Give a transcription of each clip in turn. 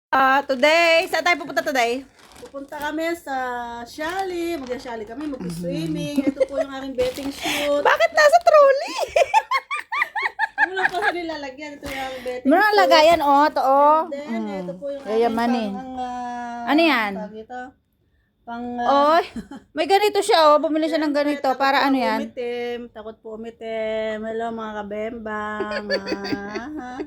Today, saan tayo pupunta today? Pupunta kami sa Shali. Mag-Shali kami, mag-swimming. Ito po yung aking betting shoot. Bakit nasa trolley? Ano lang po sa nilalagyan. Ito yung aking betting Meron shoot. lagayan, to. Then, ito po yung aking Yayamanin. ano yan? Pang, May ganito siya, bumili siya ng ganito. Para ano yan? Umitim. Takot po umitim. Hello mga kabembang.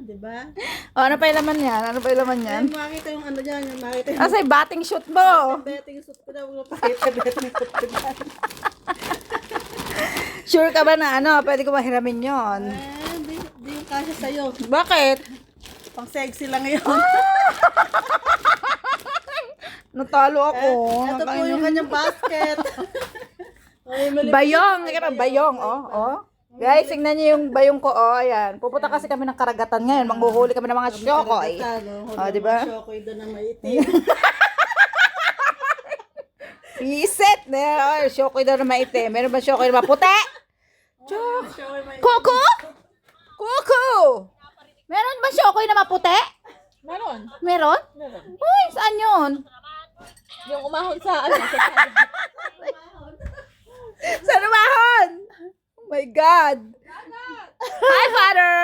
Diba? Ano pa yung laman yan? Ano pa yung laman yan? Yan, makita yung ano dyan. Yung makita yung Asa yung batting shoot mo? betting shoot ko daw. Huwag mo pakita betting shoot ko dyan. Sure ka ba na pwede ko mahiramin yon? Di yung kasya sa'yo. Bakit? Pang sexy lang ngayon. Natalo ako. Ito po yung kanyang basket. Ay, Bayong, bayong, Guys, tingnan niyo yung bayong ko, ayan. Pupunta kasi kami ng karagatan ngayon. Manghuhuli kami ng mga shokoy. Di ba? Shokoy doon ang maitim. Iset na, shokoy daw na maitim. Meron ba shokoy na maputi? Kuko? Kuko! Meron ba shokoy na maputi? Meron. Meron? Meron. Uy, saan yun? Yung umahon sa ano. Saan umahon? Oh my God! Hi, Father!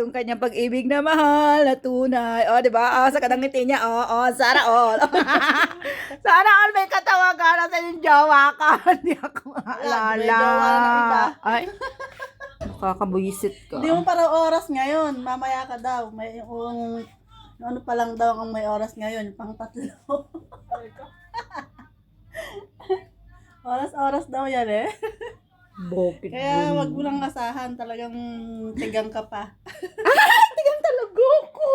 Yung kanyang pag-ibig na mahal na tunay. Di ba? Sa kadangiti niya. Sana all. Sana all may katawagan sa yung jowa ka. Hindi ako maalala. May jowa na ng iba. Ay, nakakabuisit ka. Hindi mo para oras ngayon. Mamaya ka daw. May yung ano pa lang daw ang may oras ngayon. Pang 3. Oras daw yan eh. Bokit. Kaya wag mo lang asahan. Talagang tigang ka pa. Tigang talaga ko.